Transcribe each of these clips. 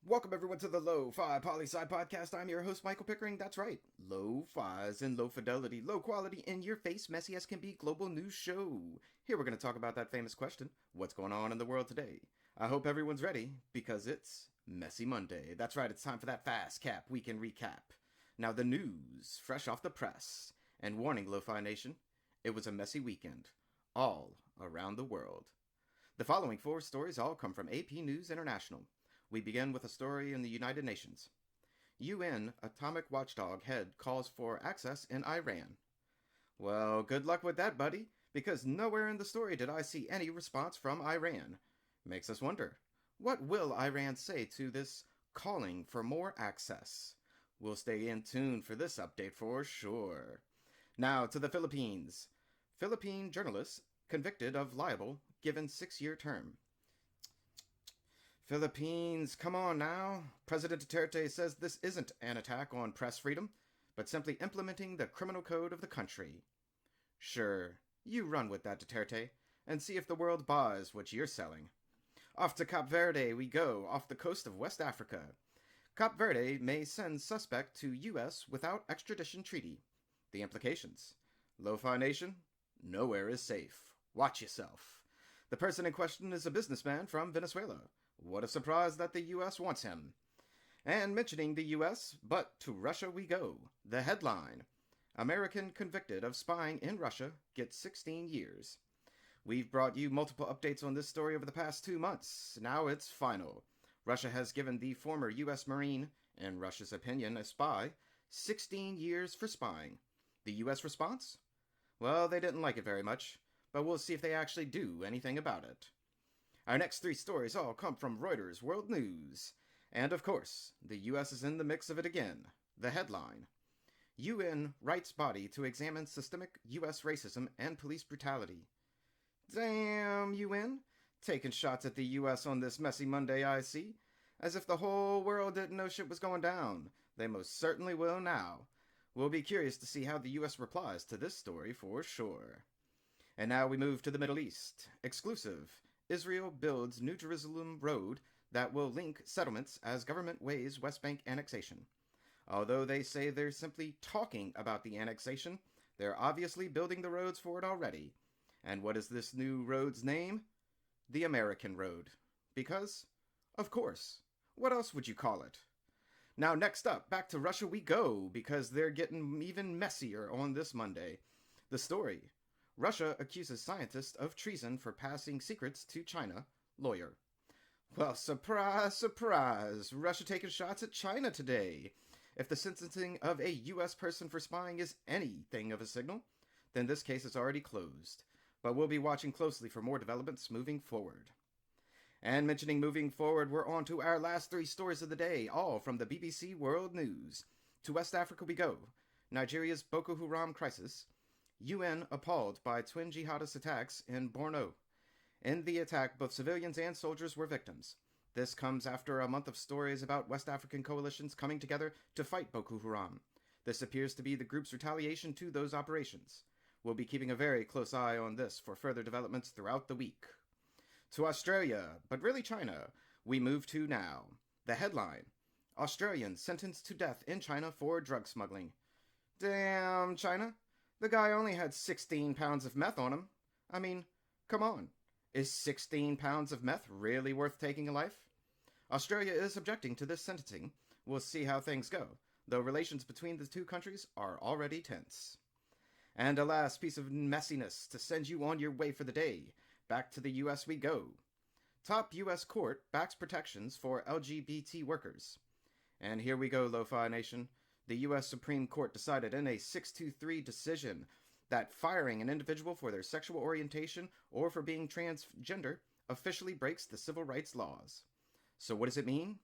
Welcome everyone to the Lofi Poli Sci podcast. I'm your host, Michael Pickering. That's right, Lo-Fi's and low fidelity, low quality, in your face, messy as can be global news show. Here we're going to talk about that famous question: what's going on in the world today? I hope everyone's ready because it's Messy Monday. That's right, it's time for that fast cap weekend recap. Now the news, fresh off the press, and warning, Lo-Fi Nation, it was a messy weekend, all around the world. The following four stories all come from AP News International. We begin with a story in the United Nations. UN atomic watchdog head calls for access in Iran. Well, good luck with that, buddy, because nowhere in the story did I see any response from Iran. Makes us wonder, what will Iran say to this calling for more access? We'll stay in tune for this update for sure. Now to the Philippines. Philippine journalists convicted of libel given 6-year term. Philippines, come on now. President Duterte says this isn't an attack on press freedom, but simply implementing the criminal code of the country. Sure, you run with that, Duterte, and see if the world buys what you're selling. Off to Cape Verde we go, off the coast of West Africa. Cape Verde may send suspect to U.S. without extradition treaty. The implications. Lo-Fi Nation, nowhere is safe. Watch yourself. The person in question is a businessman from Venezuela. What a surprise that the U.S. wants him. And mentioning the U.S., but to Russia we go. The headline: American convicted of spying in Russia gets 16 years. We've brought you multiple updates on this story over the past 2 months. Now it's final. Russia has given the former U.S. Marine, in Russia's opinion a spy, 16 years for spying. The U.S. response? Well, they didn't like it very much, but we'll see if they actually do anything about it. Our next 3 stories all come from Reuters World News. And of course, the U.S. is in the mix of it again. The headline: UN writes body to examine systemic U.S. racism and police brutality. Damn, UN. Taking shots at the U.S. on this messy Monday, I see. As if the whole world didn't know shit was going down. They most certainly will now. We'll be curious to see how the U.S. replies to this story for sure. And now we move to the Middle East. Exclusive: Israel builds New Jerusalem road that will link settlements as government weighs West Bank annexation. Although they say they're simply talking about the annexation, they're obviously building the roads for it already. And what is this new road's name? The American Road. Because, of course, what else would you call it? Now next up, back to Russia we go, because they're getting even messier on this Monday. The story: Russia accuses scientists of treason for passing secrets to China, lawyer. Well, surprise, surprise, Russia taking shots at China today. If the sentencing of a U.S. person for spying is anything of a signal, then this case is already closed. But we'll be watching closely for more developments moving forward. And mentioning moving forward, we're on to our last 3 stories of the day, all from the BBC World News. To West Africa we go. Nigeria's Boko Haram crisis. UN appalled by twin jihadist attacks in Borno. In the attack, both civilians and soldiers were victims. This comes after a month of stories about West African coalitions coming together to fight Boko Haram. This appears to be the group's retaliation to those operations. We'll be keeping a very close eye on this for further developments throughout the week. To Australia, but really China, we move to now. The headline: Australian sentenced to death in China for drug smuggling. Damn, China. The guy only had 16 pounds of meth on him. I mean, come on. Is 16 pounds of meth really worth taking a life? Australia is objecting to this sentencing. We'll see how things go, though relations between the 2 countries are already tense. And a last piece of messiness to send you on your way for the day. Back to the U.S. we go. Top U.S. court backs protections for LGBT workers. And here we go, Lo-Fi Nation. The U.S. Supreme Court decided in a 6-3 decision that firing an individual for their sexual orientation or for being transgender officially breaks the civil rights laws. So what does it mean?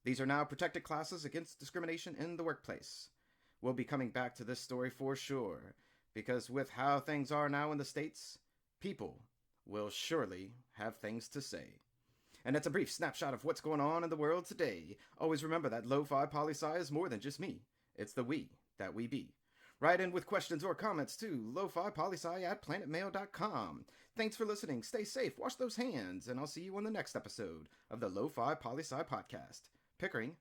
These are now protected classes against discrimination in the workplace. We'll be coming back to this story for sure, because with how things are now in the States, people will surely have things to say. And that's a brief snapshot of what's going on in the world today. Always remember that Lofi Poli Sci is more than just me. It's the we that we be. Write in with questions or comments to lofipolisci@planetmail.com. Thanks for listening. Stay safe, wash those hands, and I'll see you on the next episode of the Lofi Poli Sci podcast. Pickering,